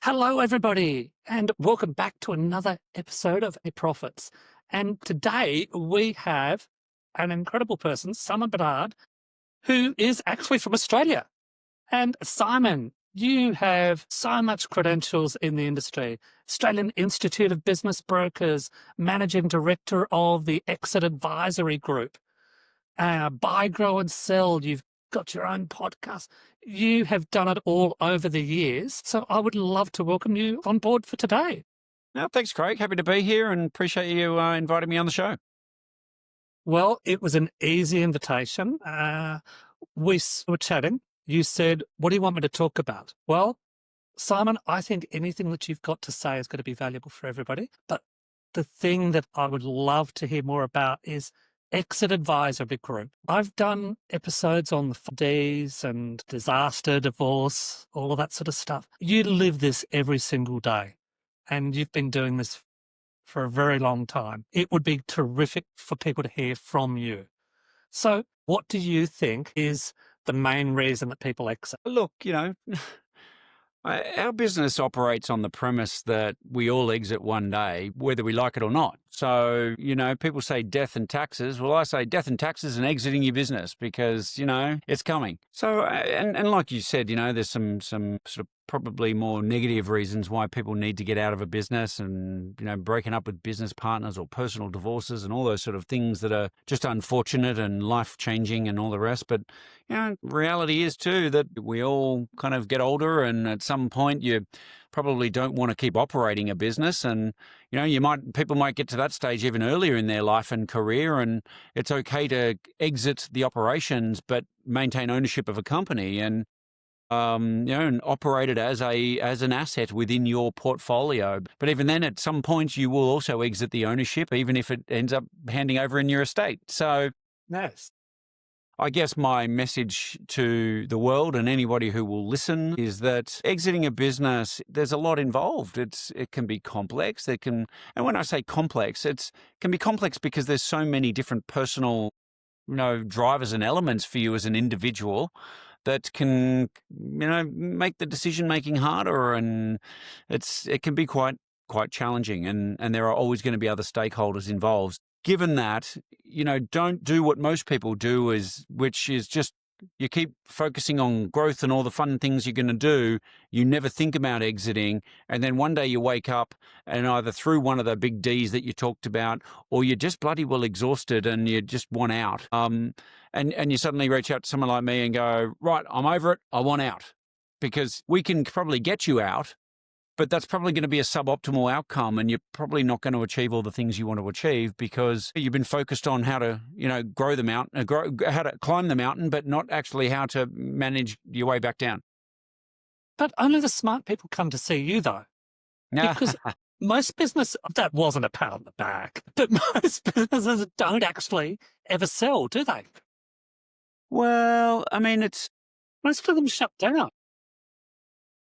Hello, everybody, and welcome back to another episode of A Profits. And today we have an incredible person, Simon Bedard, who is actually from Australia. And Simon, you have so much credentials in the industry. Australian Institute of Business Brokers, Managing Director of the Exit Advisory Group, Buy, Grow and Sell. You've got your own podcast. You have done it all over the years. So I would love to welcome you on board for today. No, thanks, Craig. Happy to be here and appreciate you inviting me on the show. Well, it was an easy invitation. Were chatting. You said, what do you want me to talk about? Well, Simon, I think anything that you've got to say is going to be valuable for everybody. But the thing that I would love to hear more about is Exit Advisory Group. I've done episodes on the Ds and disaster, divorce, all of that sort of stuff. You live this every single day, and you've been doing this for a very long time. It would be terrific for people to hear from you. So what do you think is the main reason that people exit? Look, our business operates on the premise that we all exit one day, whether we like it or not. So, people say death and taxes. Well, I say death and taxes and exiting your business because, it's coming. So, and like you said, there's some sort of probably more negative reasons why people need to get out of a business and, breaking up with business partners or personal divorces and all those sort of things that are just unfortunate and life-changing and all the rest. But, reality is too that we all kind of get older and at some point you probably don't want to keep operating a business. And, people might get to that stage even earlier in their life and career, and it's okay to exit the operations, but maintain ownership of a company and, and operate it as an asset within your portfolio. But even then, at some point, you will also exit the ownership, even if it ends up handing over in your estate. So, Yes. I guess my message to the world and anybody who will listen is that exiting a business, there's a lot involved. It can be complex. And when I say complex, it can be complex because there's so many different personal, drivers and elements for you as an individual that can, make the decision making harder, and it can be quite challenging, and there are always going to be other stakeholders involved. Given that, don't do what most people do, which is just you keep focusing on growth and all the fun things you're going to do. You never think about exiting. And then one day you wake up and either through one of the big Ds that you talked about, or you're just bloody well exhausted and you just want out. And you suddenly reach out to someone like me and go, right, I'm over it. I want out. Because we can probably get you out, but that's probably going to be a suboptimal outcome, and you're probably not going to achieve all the things you want to achieve because you've been focused on how to, grow the mountain, how to climb the mountain, but not actually how to manage your way back down. But only the smart people come to see you, though. Because most business, that wasn't a pat on the back, but most businesses don't actually ever sell, do they? Well, I mean, Most of them shut down.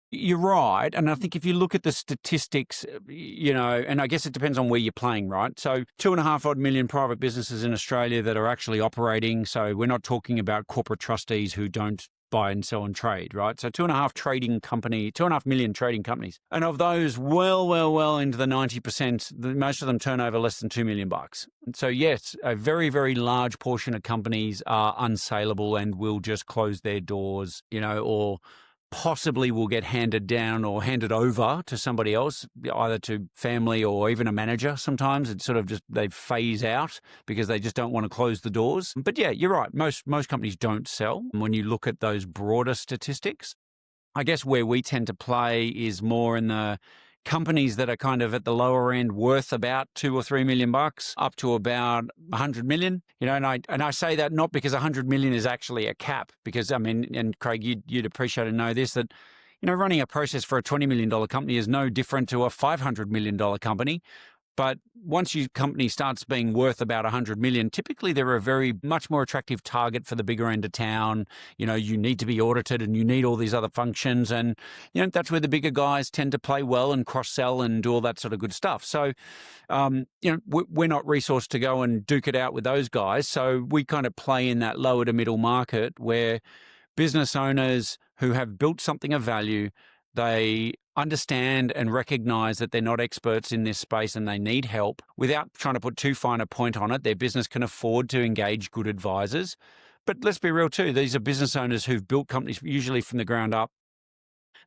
You're right. And I think if you look at the statistics, and I guess it depends on where you're playing, right? So 2.5 odd million private businesses in Australia that are actually operating. So we're not talking about corporate trustees who don't buy and sell and trade, right? So 2.5 million trading companies. And of those, well into the 90%, most of them turn over less than $2 million. And so yes, a very, very large portion of companies are unsaleable and will just close their doors, or possibly will get handed down or handed over to somebody else, either to family or even a manager. Sometimes it's sort of just they phase out because they just don't want to close the doors. But yeah, you're right. Most companies don't sell. When you look at those broader statistics, I guess where we tend to play is more in the companies that are kind of at the lower end, worth about $2 or $3 million up to about 100 million. And I say that not because 100 million is actually a cap, because I mean, and Craig, you'd appreciate and know this, that running a process for a $20 million company is no different to a $500 million company. But once your company starts being worth about 100 million, typically they're a very much more attractive target for the bigger end of town. You need to be audited and you need all these other functions. And, that's where the bigger guys tend to play well and cross-sell and do all that sort of good stuff. So, we're not resourced to go and duke it out with those guys. So we kind of play in that lower to middle market where business owners who have built something of value, they understand and recognize that they're not experts in this space and they need help without trying to put too fine a point on it. Their business can afford to engage good advisors. But let's be real too. These are business owners who've built companies usually from the ground up.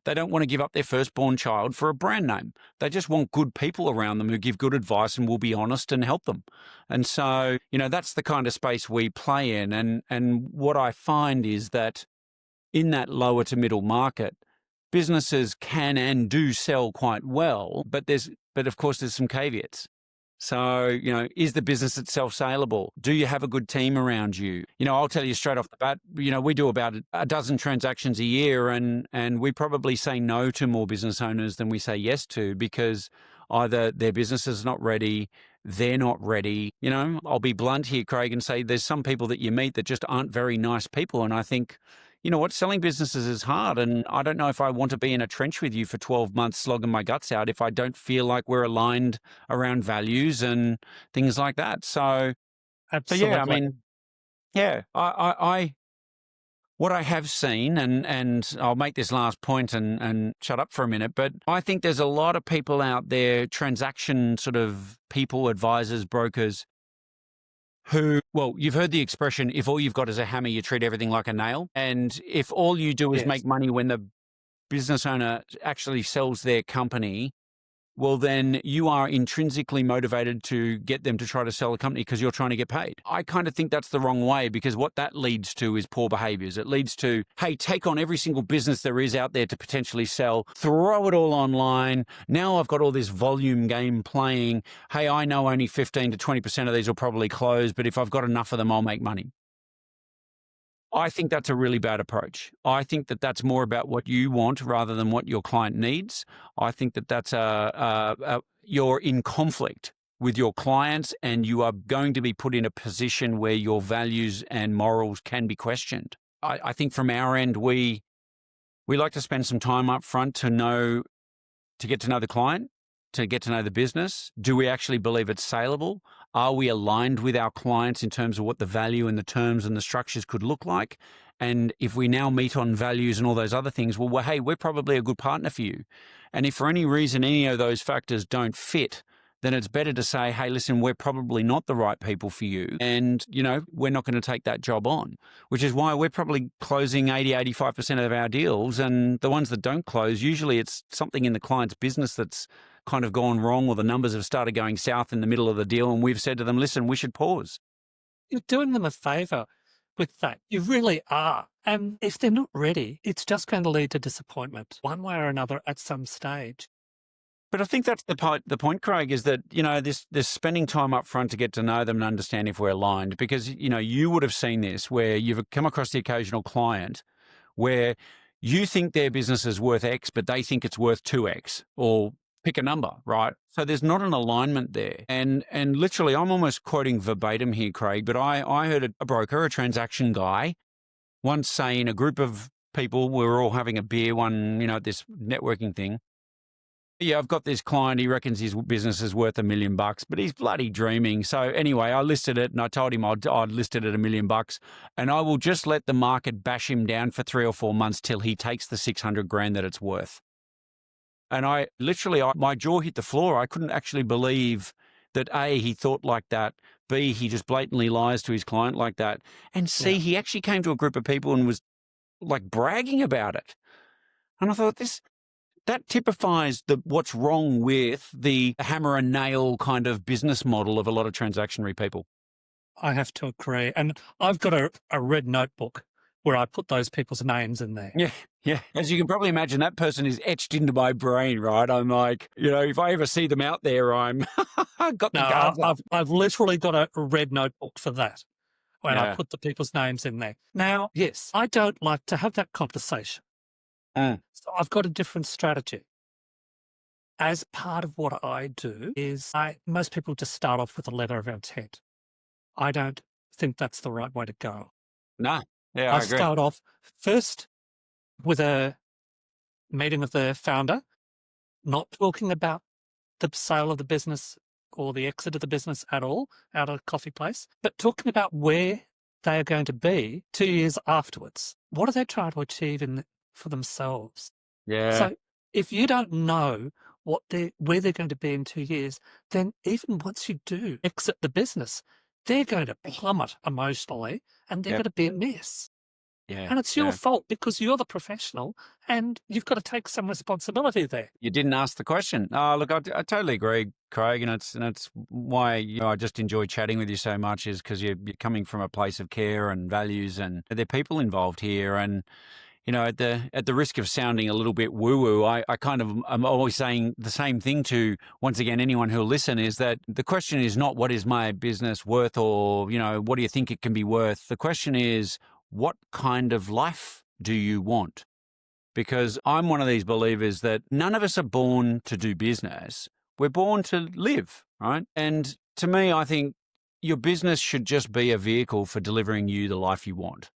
They don't want to give up their firstborn child for a brand name. They just want good people around them who give good advice and will be honest and help them. And so, that's the kind of space we play in. And what I find is that in that lower to middle market, businesses can and do sell quite well, but of course there's some caveats. So, is the business itself saleable? Do you have a good team around you? I'll tell you straight off the bat, we do about a dozen transactions a year and we probably say no to more business owners than we say yes to because either their business is not ready, they're not ready. I'll be blunt here, Craig, and say there's some people that you meet that just aren't very nice people. And I think, selling businesses is hard. And I don't know if I want to be in a trench with you for 12 months slogging my guts out if I don't feel like we're aligned around values and things like that. So Absolutely. yeah, I mean, yeah, I what I have seen, and I'll make this last point and shut up for a minute, but I think there's a lot of people out there, transaction sort of people, advisors, brokers, who, well, you've heard the expression, if all you've got is a hammer, you treat everything like a nail. And if all you do is Yes. make money when the business owner actually sells their company, well, then you are intrinsically motivated to get them to try to sell a company because you're trying to get paid. I kind of think that's the wrong way because what that leads to is poor behaviors. It leads to, hey, take on every single business there is out there to potentially sell, throw it all online. Now I've got all this volume game playing. Hey, I know only 15 to 20% of these will probably close, but if I've got enough of them, I'll make money. I think that's a really bad approach. I think that that's more about what you want rather than what your client needs. I think that that's you're in conflict with your clients and you are going to be put in a position where your values and morals can be questioned. I think from our end, we like to spend some time up front to get to know the client, to get to know the business. Do we actually believe it's saleable? Are we aligned with our clients in terms of what the value and the terms and the structures could look like? And if we now meet on values and all those other things, well, hey, we're probably a good partner for you. And if for any reason any of those factors don't fit, then it's better to say, hey, listen, we're probably not the right people for you. And, we're not going to take that job on, which is why we're probably closing 80, 85% of our deals. And the ones that don't close, usually it's something in the client's business that's kind of gone wrong or the numbers have started going south in the middle of the deal. And we've said to them, listen, we should pause. You're doing them a favor with that. You really are. And if they're not ready, it's just going to lead to disappointment one way or another at some stage. But I think that's the point, Craig, is that, this spending time up front to get to know them and understand if we're aligned, because, you would have seen this where you've come across the occasional client where you think their business is worth X, but they think it's worth 2X or pick a number, right? So there's not an alignment there. And literally, I'm almost quoting verbatim here, Craig, but I heard a broker, a transaction guy, once say in a group of people, we were all having a beer at this networking thing. Yeah, I've got this client. He reckons his business is worth $1 million, but he's bloody dreaming. So anyway, I listed it and I told him I'd listed it $1 million and I will just let the market bash him down for 3 or 4 months till he takes the 600 grand that it's worth. And I literally, my jaw hit the floor. I couldn't actually believe that A, he thought like that. B, he just blatantly lies to his client like that. And C, he actually came to a group of people and was like bragging about it. And I thought that typifies what's wrong with the hammer and nail kind of business model of a lot of transactionary people. I have to agree. And I've got a red notebook where I put those people's names in there. Yeah. As you can probably imagine, that person is etched into my brain, right? I'm like, if I ever see them out there, I'm got the guards up. I've literally got a red notebook for that when I put the people's names in there. Now, yes, I don't like to have that conversation. So I've got a different strategy. As part of what I do is most people just start off with a letter of intent. I don't think that's the right way to go. No. Yeah, I agree. start off first with a meeting with the founder, not talking about the sale of the business or the exit of the business at all, out of a coffee place, but talking about where they are going to be 2 years afterwards. What are they trying to achieve for themselves? Yeah. So If you don't know where they're going to be in 2 years, then even once you do exit the business, they're going to plummet emotionally and they're Yep. going to be a mess. Yeah. And it's your Yeah. fault because you're the professional and you've got to take some responsibility there. You didn't ask the question. Oh, look, I totally agree, Craig, and it's why I just enjoy chatting with you so much is because you're coming from a place of care and values, and there are people involved here, and at the risk of sounding a little bit woo woo, I kind of I'm always saying the same thing to once again anyone who'll listen is that the question is not what is my business worth or what do you think it can be worth. The question is what kind of life do you want? Because I'm one of these believers that none of us are born to do business. We're born to live, right? And to me, I think your business should just be a vehicle for delivering you the life you want.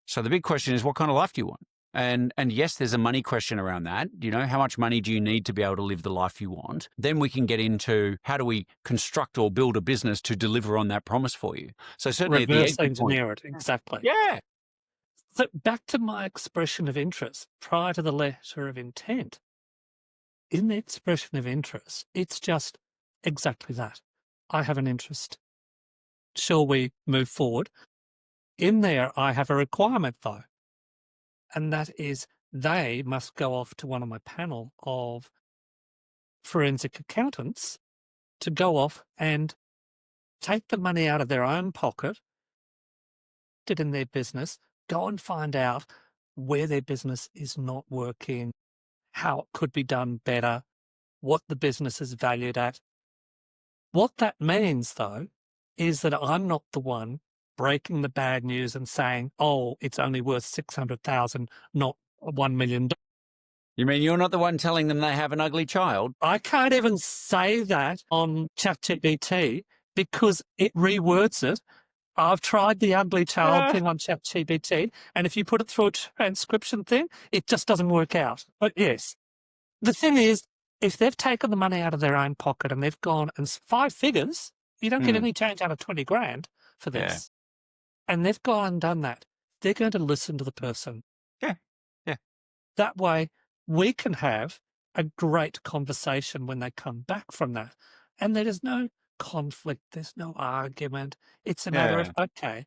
So the big question is, what kind of life do you want? And yes, there's a money question around that. How much money do you need to be able to live the life you want? Then we can get into how do we construct or build a business to deliver on that promise for you. So certainly at the Reverse exit point. engineer it, exactly. Yeah. So back to my expression of interest prior to the letter of intent. In the expression of interest, it's just exactly that. I have an interest. Shall we move forward? In there, I have a requirement though, and that is they must go off to one of my panel of forensic accountants to go off and take the money out of their own pocket, put it in their business, go and find out where their business is not working, how it could be done better, what the business is valued at. What that means, though, is that I'm not the one breaking the bad news and saying, oh, it's only worth 600,000, not $1 million. You mean you're not the one telling them they have an ugly child? I can't even say that on ChatGPT because it rewords it. I've tried the ugly child thing on ChatGPT, and if you put it through a transcription thing, it just doesn't work out. But yes, the thing is, if they've taken the money out of their own pocket and they've gone and 5 figures, you don't get any change out of 20 grand for this. And they've gone and done that. They're going to listen to the person. Yeah. Yeah. That way we can have a great conversation when they come back from that. And there is no conflict. There's no argument. It's a matter of, okay,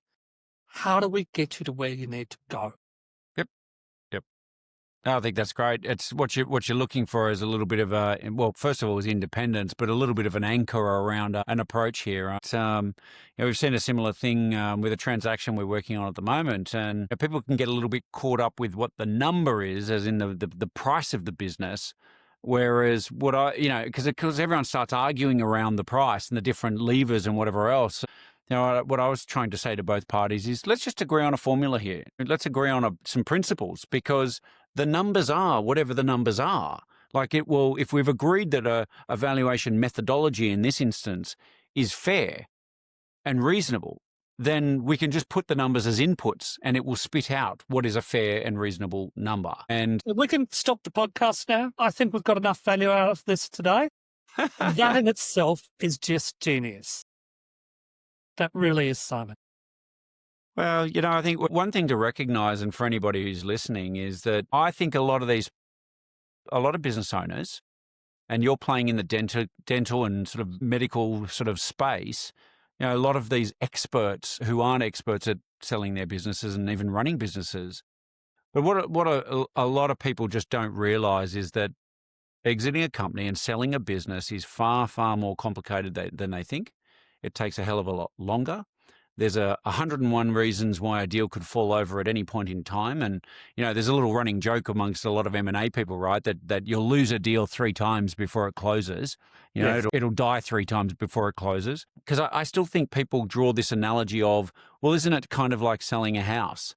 how do we get you to where you need to go? Yep. I think that's great. It's what you're looking for is a little bit of first of all, is independence, but a little bit of an anchor around an approach here. Right? We've seen a similar thing with a transaction we're working on at the moment, and people can get a little bit caught up with what the number is, as in the price of the business. Whereas because everyone starts arguing around the price and the different levers and whatever else. What I was trying to say to both parties is let's just agree on a formula here. Let's agree on some principles, because the numbers are whatever the numbers are. Like if we've agreed that a valuation methodology in this instance is fair and reasonable, then we can just put the numbers as inputs and it will spit out what is a fair and reasonable number. And we can stop the podcast now. I think we've got enough value out of this today. That in itself is just genius. That really is, Simon. Well, I think one thing to recognize, and for anybody who's listening, is that I think a lot of business owners, and you're playing in the dental and sort of medical sort of space, a lot of these experts who aren't experts at selling their businesses and even running businesses. But what a lot of people just don't realize is that exiting a company and selling a business is far, far more complicated than they think. It takes a hell of a lot longer. There's 101 reasons why a deal could fall over at any point in time. And, there's a little running joke amongst a lot of M&A people, right, that you'll lose a deal 3 times before it closes. Yes. It'll die 3 times before it closes. Because I still think people draw this analogy of, well, isn't it kind of like selling a house?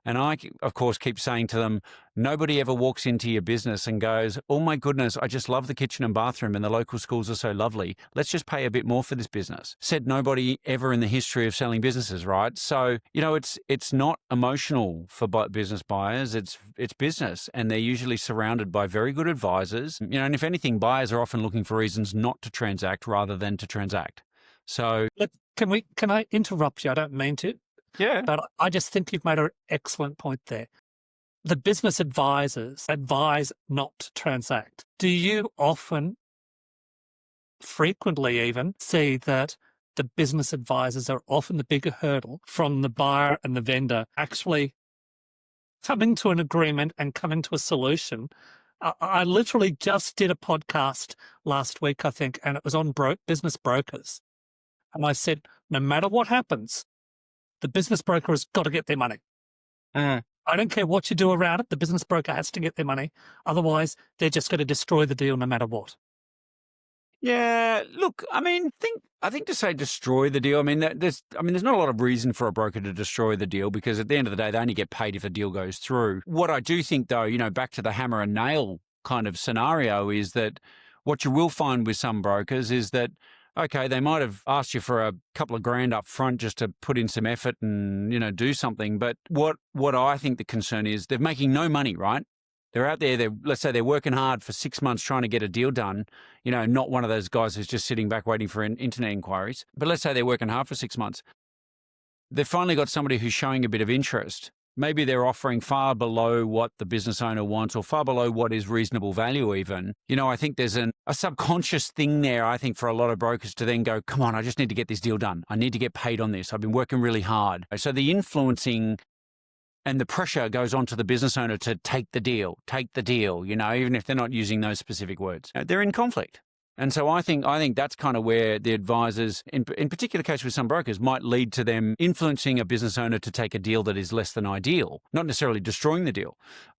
And I, of course, keep saying to them, nobody ever walks into your business and goes, oh my goodness, I just love the kitchen and bathroom and the local schools are so lovely. Let's just pay a bit more for this business. Said nobody ever in the history of selling businesses, right? So, it's not emotional for business buyers. It's business. And they're usually surrounded by very good advisors. And if anything, buyers are often looking for reasons not to transact rather than to transact. So can I interrupt you? I don't mean to. Yeah. But I just think you've made an excellent point there. the business advisors advise not to transact. Do you often, frequently even, see that the business advisors are often the bigger hurdle from the buyer and the vendor actually coming to an agreement and coming to a solution? I literally just did a podcast last week, I think, and it was on business brokers. And I said, no matter what happens, the business broker has got to get their money. Mm. I don't care what you do around it. The business broker has to get their money. Otherwise, they're just going to destroy the deal no matter what. Yeah, look, I think to say destroy the deal, there's not a lot of reason for a broker to destroy the deal, because at the end of the day, they only get paid if the deal goes through. What I do think, though, back to the hammer and nail kind of scenario, is that what you will find with some brokers is that, okay, they might have asked you for a couple of grand up front just to put in some effort and, do something. But what I think the concern is, they're making no money, right? They're out there, let's say they're working hard for 6 months trying to get a deal done, not one of those guys who's just sitting back waiting for internet inquiries. But let's say they're working hard for 6 months. They've finally got somebody who's showing a bit of interest. Maybe they're offering far below what the business owner wants, or far below what is reasonable value even. I think there's a subconscious thing there, I think, for a lot of brokers to then go, come on, I just need to get this deal done. I need to get paid on this. I've been working really hard. So the influencing and the pressure goes on to the business owner to take the deal, even if they're not using those specific words. They're in conflict. And so I think that's kind of where the advisors, in particular case with some brokers, might lead to them influencing a business owner to take a deal that is less than ideal, not necessarily destroying the deal.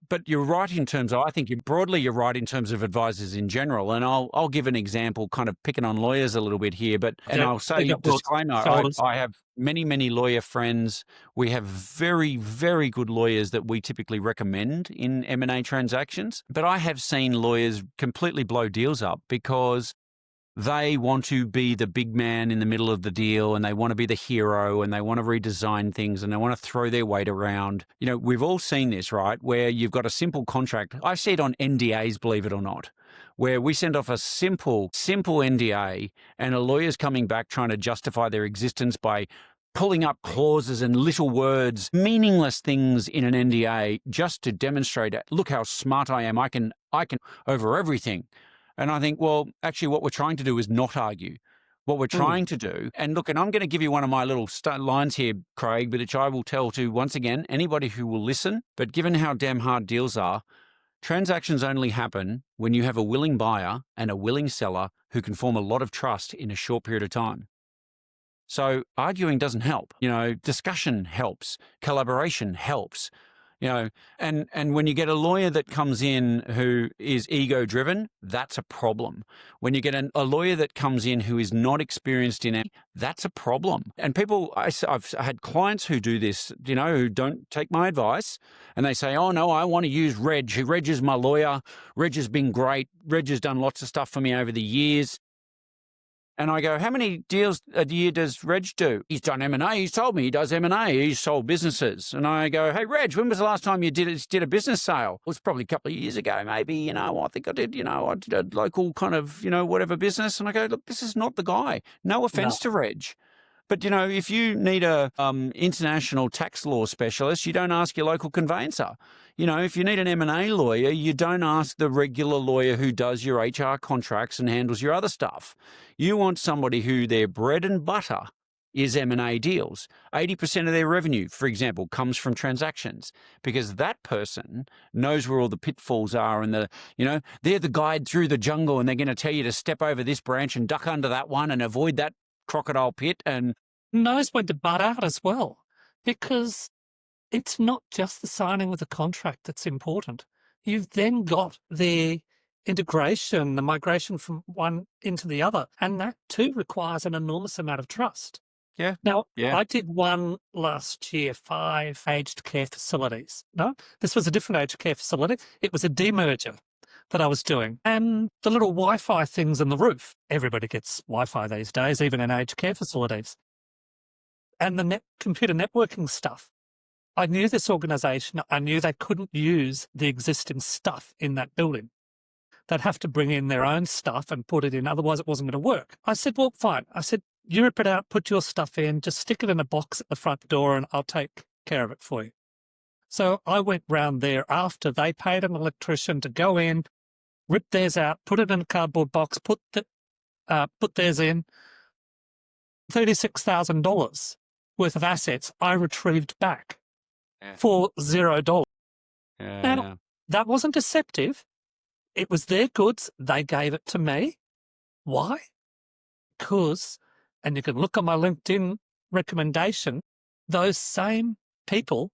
But you're right in terms of, I think you're right in terms of advisors in general. And I'll give an example, kind of picking on lawyers a little bit here, and I'll say, disclaimer, I have many, many lawyer friends. We have very, very good lawyers that we typically recommend in M&A transactions. But I have seen lawyers completely blow deals up because they want to be the big man in the middle of the deal, and they want to be the hero, and they want to redesign things, and they want to throw their weight around. We've all seen this, right? Where you've got a simple contract. I see it on NDAs, believe it or not, where we send off a simple NDA, and a lawyer's coming back trying to justify their existence by pulling up clauses and little words, meaningless things in an NDA, just to demonstrate, look how smart I am. I can over everything. And I think, well, actually what we're trying to do is not argue. What we're trying to do, and look, and I'm going to give you one of my little lines here, Craig, but which I will tell to, once again, anybody who will listen. But given how damn hard deals are, transactions only happen when you have a willing buyer and a willing seller who can form a lot of trust in a short period of time. So arguing doesn't help. Discussion helps. Collaboration helps. And when you get a lawyer that comes in who is ego-driven, that's a problem. When you get a lawyer that comes in who is not experienced in it, that's a problem. And I've had clients who do this, who don't take my advice, and they say, oh no, I want to use Reg. Reg is my lawyer. Reg has been great. Reg has done lots of stuff for me over the years. And I go, how many deals a year does Reg do? He's done M&A. He's told me he does M&A. He's sold businesses. And I go, hey, Reg, when was the last time you did a business sale? It was probably a couple of years ago, maybe. I think I did a local kind of, whatever business. And I go, look, this is not the guy. No offense to Reg. But, if you need a international tax law specialist, you don't ask your local conveyancer. If you need an M&A lawyer, you don't ask the regular lawyer who does your HR contracts and handles your other stuff. You want somebody who their bread and butter is M&A deals. 80% of their revenue, for example, comes from transactions, because that person knows where all the pitfalls are, and they're the guide through the jungle, and they're going to tell you to step over this branch and duck under that one and avoid that crocodile pit, and knows when to butt out as well, because it's not just the signing of the contract that's important. You've then got the integration, the migration from one into the other, and that too requires an enormous amount of trust. Yeah. Now, Yeah. I did one last year, 5 aged care facilities. No, this was a different aged care facility. It was a demerger that I was doing. And the little Wi-Fi things in the roof. Everybody gets Wi-Fi these days, even in aged care facilities. And the computer networking stuff. I knew this organisation. I knew they couldn't use the existing stuff in that building. They'd have to bring in their own stuff and put it in. Otherwise, it wasn't going to work. I said, well, fine. I said, you rip it out, put your stuff in, just stick it in a box at the front door and I'll take care of it for you. So I went round there after they paid an electrician to go in, rip theirs out, put it in a cardboard box, put theirs in. $36,000 worth of assets I retrieved back Yeah. for $0. Yeah. Now, that wasn't deceptive. It was their goods. They gave it to me. Why? Because, and you can look on my LinkedIn recommendation, those same people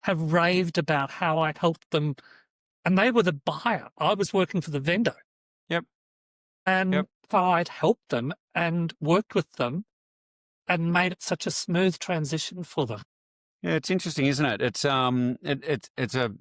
have raved about how I helped them, and they were the buyer. I was working for the vendor. Yep. And Yep. I'd helped them and worked with them and made it such a smooth transition for them. Yeah, it's interesting, isn't it? It's it's a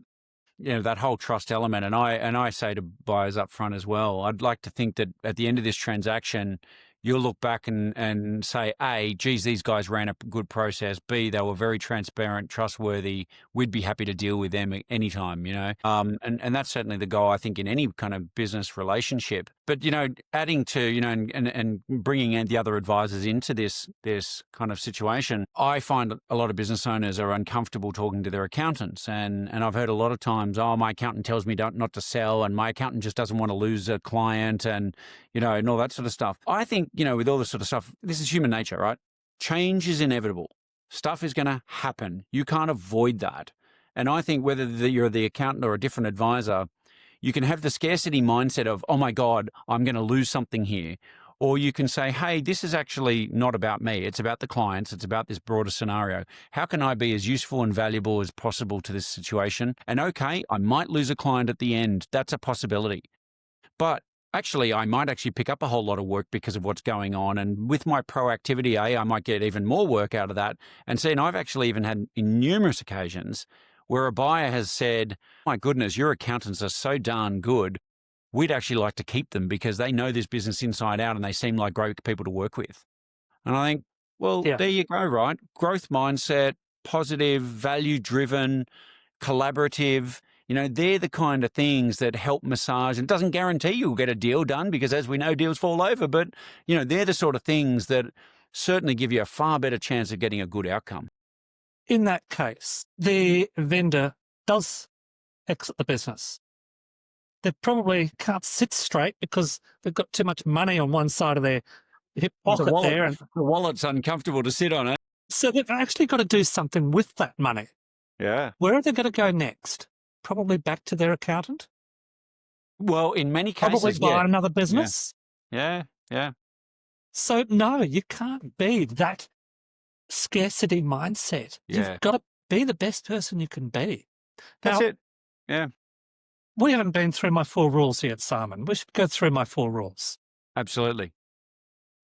that whole trust element, and I say to buyers up front as well. I'd like to think that at the end of this transaction, you'll look back and say, A, geez, these guys ran a good process. B, they were very transparent, trustworthy. We'd be happy to deal with them anytime, and that's certainly the goal, I think, in any kind of business relationship. But, adding to, and bringing in the other advisors into this kind of situation, I find a lot of business owners are uncomfortable talking to their accountants. And I've heard a lot of times, oh, my accountant tells me not to sell, and my accountant just doesn't want to lose a client, and all that sort of stuff. I think, with all this sort of stuff, this is human nature, right? Change is inevitable. Stuff is going to happen. You can't avoid that. And I think whether you're the accountant or a different advisor, you can have the scarcity mindset of, oh my God, I'm going to lose something here. Or you can say, hey, this is actually not about me. It's about the clients. It's about this broader scenario. How can I be as useful and valuable as possible to this situation? And okay, I might lose a client at the end. That's a possibility. But actually, I might actually pick up a whole lot of work because of what's going on. And with my proactivity, I might get even more work out of that. And see, and I've actually even had in numerous occasions where a buyer has said, my goodness, your accountants are so darn good. We'd actually like to keep them because they know this business inside out and they seem like great people to work with. And I think, well, There you go, right? Growth mindset, positive, value-driven, collaborative, they're the kind of things that help massage. And it doesn't guarantee you'll get a deal done because, as we know, deals fall over. But, they're the sort of things that certainly give you a far better chance of getting a good outcome. In that case, the vendor does exit the business. They probably can't sit straight because they've got too much money on one side of their hip pocket there. And the wallet's uncomfortable to sit on it. So they've actually got to do something with that money. Yeah. Where are they going to go next? Probably back to their accountant? Well, in many cases, probably buy another business? Yeah. So no, you can't be that scarcity mindset. Yeah. You've got to be the best person you can be. That's now, it. Yeah. We haven't been through my 4 rules yet, Simon. We should go through my 4 rules. Absolutely.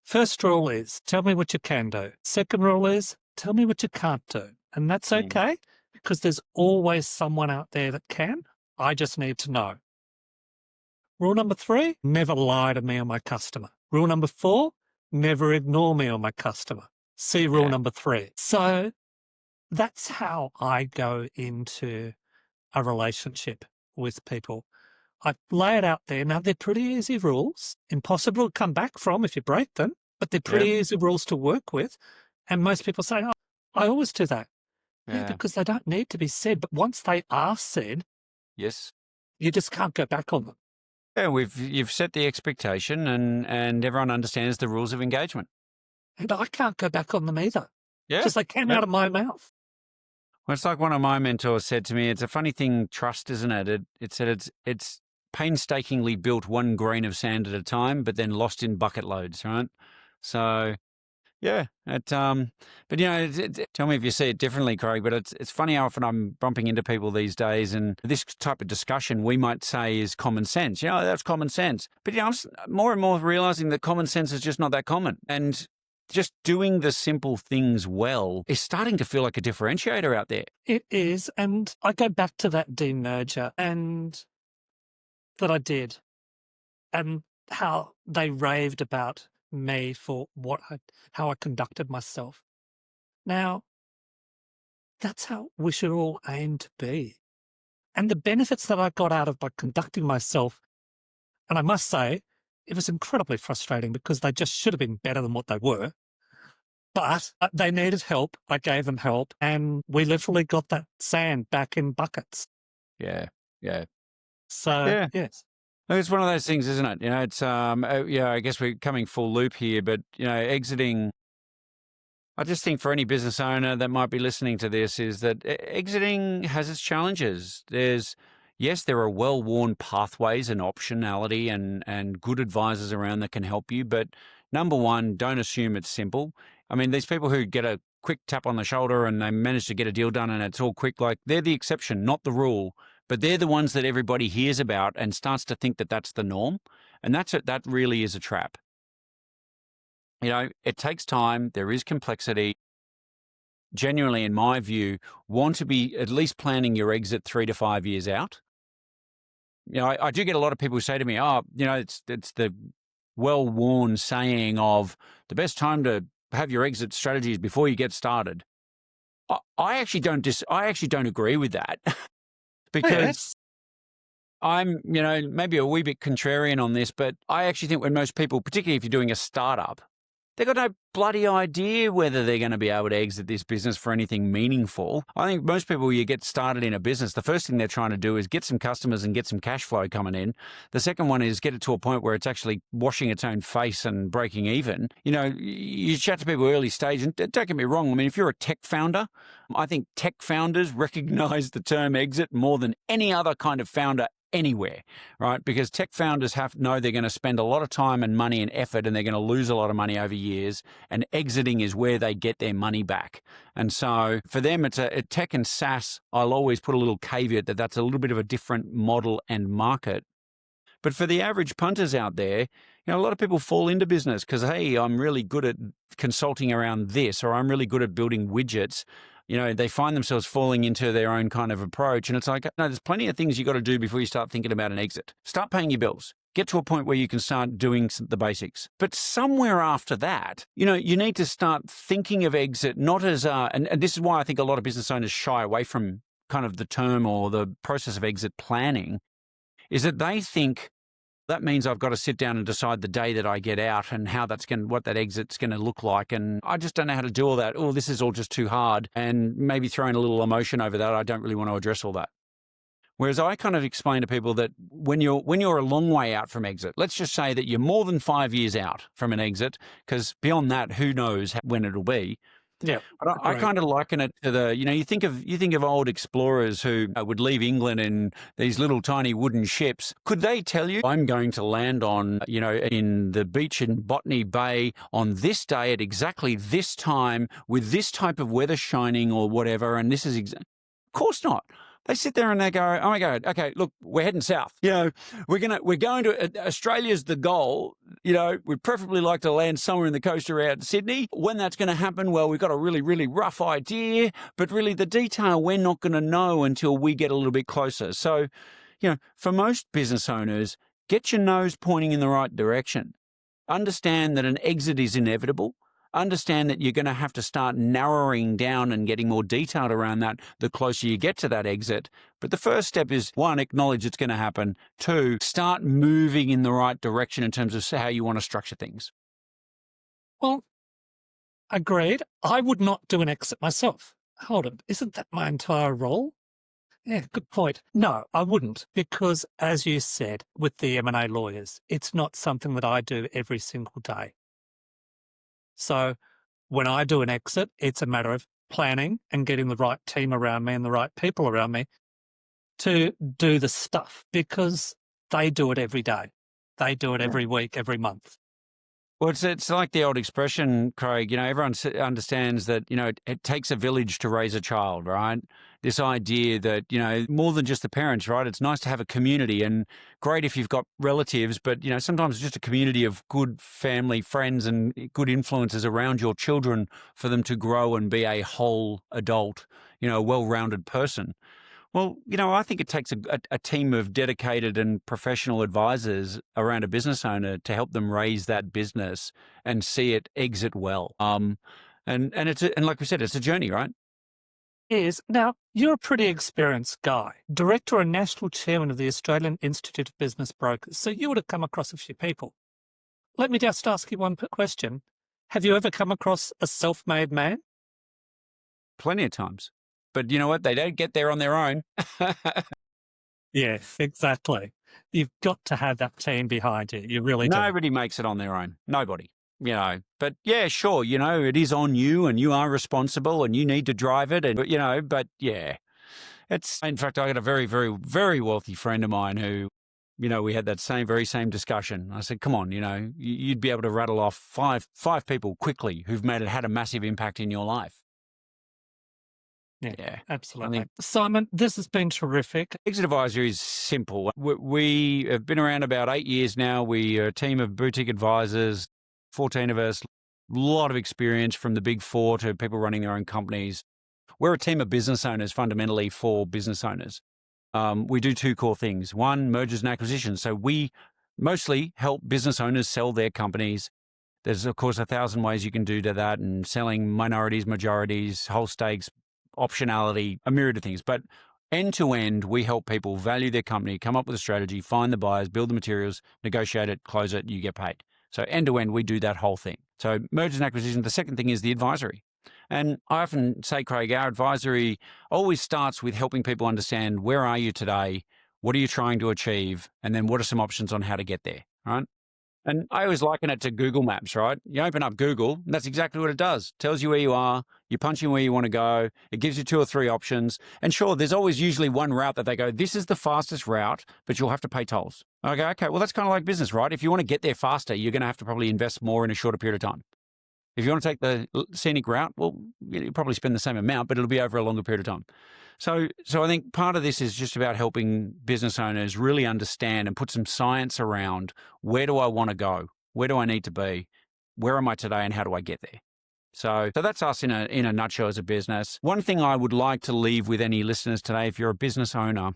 First rule is, tell me what you can do. Second rule is, tell me what you can't do. And that's okay because there's always someone out there that can. I just need to know. Rule number 3, never lie to me or my customer. Rule number 4, never ignore me or my customer. See rule number 3. So that's how I go into a relationship with people. I lay it out there. Now, they're pretty easy rules, impossible to come back from if you break them, but they're pretty easy rules to work with. And most people say, oh, I always do that. Yeah, because they don't need to be said. But once they are said, yes, you just can't go back on them. Yeah, you've set the expectation and everyone understands the rules of engagement. And I can't go back on them either. Yeah. Because they came out of my mouth. Well, it's like one of my mentors said to me, it's a funny thing, trust, isn't it? It said it's painstakingly built one grain of sand at a time, but then lost in bucket loads, right? So, yeah. But tell me if you see it differently, Craig, but it's funny how often I'm bumping into people these days, and this type of discussion we might say is common sense. That's common sense. But, I'm more and more realizing that common sense is just not that common. And just doing the simple things well is starting to feel like a differentiator out there. It is. And I go back to that demerger and that I did and how they raved about me for how I conducted myself. Now, that's how we should all aim to be. And the benefits that I got out of by conducting myself, and I must say, it was incredibly frustrating because they just should have been better than what they were. But they needed help. I gave them help, and we literally got that sand back in buckets. Yeah. Yeah. So, Yeah. yes. It's one of those things, isn't it? It's I guess we're coming full loop here, but exiting. I just think for any business owner that might be listening to this is that exiting has its challenges. Yes, there are well-worn pathways and optionality and good advisors around that can help you. But number one, don't assume it's simple. I mean, these people who get a quick tap on the shoulder and they manage to get a deal done and it's all quick, like they're the exception, not the rule. But they're the ones that everybody hears about and starts to think that that's the norm. And that really is a trap. It takes time. There is complexity. Genuinely, in my view, want to be at least planning your exit 3 to 5 years out. I do get a lot of people who say to me, it's the well-worn saying of the best time to have your exit strategy is before you get started. I actually don't agree with that because Yes. I'm, maybe a wee bit contrarian on this, but I actually think when most people, particularly if you're doing a startup, they've got no bloody idea whether they're going to be able to exit this business for anything meaningful. I think most people, you get started in a business, the first thing they're trying to do is get some customers and get some cash flow coming in. The second one is get it to a point where it's actually washing its own face and breaking even. You chat to people early stage, and don't get me wrong, I mean, if you're a tech founder, I think tech founders recognize the term exit more than any other kind of founder anywhere, right? Because tech founders know they're going to spend a lot of time and money and effort and they're going to lose a lot of money over years, and exiting is where they get their money back. And so for them, it's a tech and SaaS. I'll always put a little caveat that that's a little bit of a different model and market. But for the average punters out there, a lot of people fall into business because, hey, I'm really good at consulting around this, or I'm really good at building widgets. They find themselves falling into their own kind of approach. And it's like, no, there's plenty of things you got to do before you start thinking about an exit. Start paying your bills. Get to a point where you can start doing the basics. But somewhere after that, you need to start thinking of exit not as and this is why I think a lot of business owners shy away from kind of the term or the process of exit planning, is that they think that means I've got to sit down and decide the day that I get out and what that exit's going to look like. And I just don't know how to do all that. Oh, this is all just too hard. And maybe throwing a little emotion over that, I don't really want to address all that. Whereas I kind of explain to people that when you're a long way out from exit, let's just say that you're more than 5 years out from an exit, because beyond that, who knows when it'll be. Yeah. But I kind of liken it to you think of old explorers who would leave England in these little tiny wooden ships. Could they tell you, I'm going to land on, in the beach in Botany Bay on this day at exactly this time with this type of weather shining or whatever, and this is of course not. They sit there and they go, oh my God, okay, look, we're heading south. We're going to Australia's the goal. We'd preferably like to land somewhere in the coast around Sydney. When that's going to happen, well, we've got a really, really rough idea, but really the detail we're not going to know until we get a little bit closer. So, for most business owners, get your nose pointing in the right direction. Understand that an exit is inevitable. Understand that you're going to have to start narrowing down and getting more detailed around that the closer you get to that exit. But the first step is, 1, acknowledge it's going to happen. 2, start moving in the right direction in terms of how you want to structure things. Well, agreed. I would not do an exit myself. Hold on, isn't that my entire role? Yeah, good point. No, I wouldn't, because as you said, with the M&A lawyers, it's not something that I do every single day. So when I do an exit, it's a matter of planning and getting the right team around me and the right people around me to do the stuff, because they do it every day. They do it every week, every month. Well, it's like the old expression, Craig, everyone understands that, it takes a village to raise a child, right? This idea that, more than just the parents, right? It's nice to have a community, and great if you've got relatives, but, sometimes just a community of good family, friends and good influences around your children for them to grow and be a whole adult, a well-rounded person. Well, I think it takes a team of dedicated and professional advisors around a business owner to help them raise that business and see it exit well. And like we said, it's a journey, right? Now, you're a pretty experienced guy, director and national chairman of the Australian Institute of Business Brokers, so you would have come across a few people. Let me just ask you one question. Have you ever come across a self-made man? Plenty of times. But you know what? They don't get there on their own. Yes, exactly. You've got to have that team behind you. You really do. Nobody makes it on their own. Nobody. But yeah, sure, it is on you and you are responsible and you need to drive it. But yeah, in fact, I got a very, very, very wealthy friend of mine who, we had that very same discussion. I said, come on, you'd be able to rattle off five people quickly who've had a massive impact in your life. Yeah, absolutely. Simon, this has been terrific. Exit advisory is simple. We have been around about 8 years now. We are a team of boutique advisors, 14 of us, a lot of experience from the big four to people running their own companies. We're a team of business owners, fundamentally for business owners. We do two core things. One, mergers and acquisitions. So we mostly help business owners sell their companies. There's, of course, 1,000 ways you can do that, and selling minorities, majorities, whole stakes, optionality, a myriad of things. But end to end, we help people value their company, come up with a strategy, find the buyers, build the materials, negotiate it, close it, you get paid. So end to end, we do that whole thing. So mergers and acquisitions. The second thing is the advisory. And I often say, Craig, our advisory always starts with helping people understand, where are you today? What are you trying to achieve? And then what are some options on how to get there, right? And I always liken it to Google Maps, right? You open up Google, and that's exactly what it does. Tells you where you are, you punch in where you want to go, it gives you 2 or 3 options. And sure, there's always usually one route that they go, this is the fastest route, but you'll have to pay tolls. Okay, well, that's kind of like business, right? If you want to get there faster, you're going to have to probably invest more in a shorter period of time. If you want to take the scenic route, well, you'll probably spend the same amount, but it'll be over a longer period of time. So I think part of this is just about helping business owners really understand and put some science around, where do I want to go? Where do I need to be? Where am I today and how do I get there? So that's us in a nutshell as a business. One thing I would like to leave with any listeners today, if you're a business owner,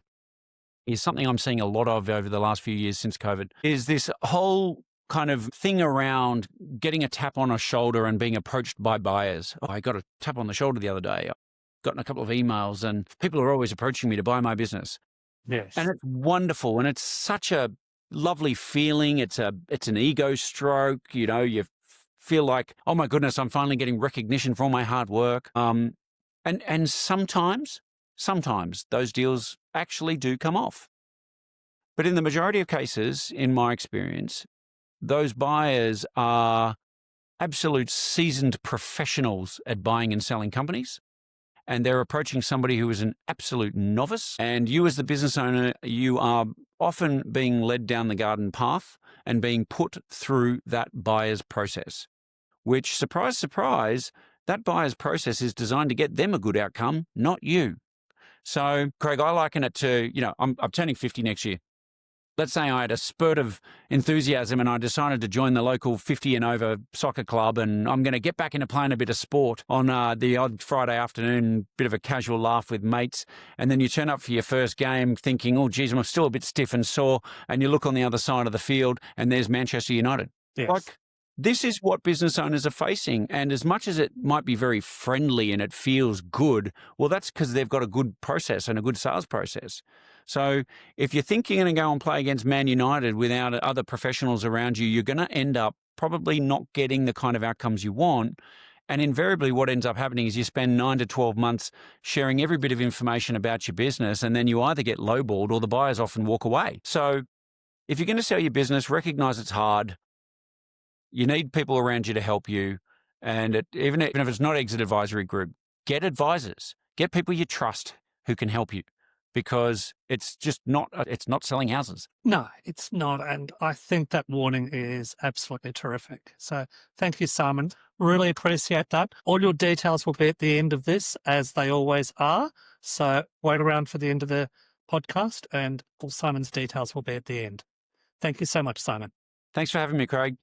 is something I'm seeing a lot of over the last few years since COVID, is this whole kind of thing around getting a tap on a shoulder and being approached by buyers. Oh, I got a tap on the shoulder the other day. Gotten a couple of emails and people are always approaching me to buy my business. Yes. And it's wonderful. And it's such a lovely feeling. It's an ego stroke. You feel like, oh my goodness, I'm finally getting recognition for all my hard work. And sometimes those deals actually do come off. But in the majority of cases, in my experience, those buyers are absolute seasoned professionals at buying and selling companies. And they're approaching somebody who is an absolute novice. And you as the business owner, you are often being led down the garden path and being put through that buyer's process, which, surprise, surprise, that buyer's process is designed to get them a good outcome, not you. So, Craig, I liken it to, I'm turning 50 next year. Let's say I had a spurt of enthusiasm and I decided to join the local 50 and over soccer club, and I'm going to get back into playing a bit of sport on the odd Friday afternoon, bit of a casual laugh with mates. And then you turn up for your first game thinking, oh, geez, I'm still a bit stiff and sore. And you look on the other side of the field and there's Manchester United. Yes. This is what business owners are facing. And as much as it might be very friendly and it feels good, well, that's because they've got a good process and a good sales process. So if you think you're going to go and play against Man United without other professionals around you, you're going to end up probably not getting the kind of outcomes you want. And invariably what ends up happening is you spend 9 to 12 months sharing every bit of information about your business, and then you either get lowballed or the buyers often walk away. So if you're going to sell your business, recognize it's hard. You need people around you to help you. And even if it's not exit advisory group, get advisors, get people you trust who can help you, because it's not selling houses. No, it's not. And I think that warning is absolutely terrific. So thank you, Simon. Really appreciate that. All your details will be at the end of this, as they always are. So wait around for the end of the podcast and all Simon's details will be at the end. Thank you so much, Simon. Thanks for having me, Craig.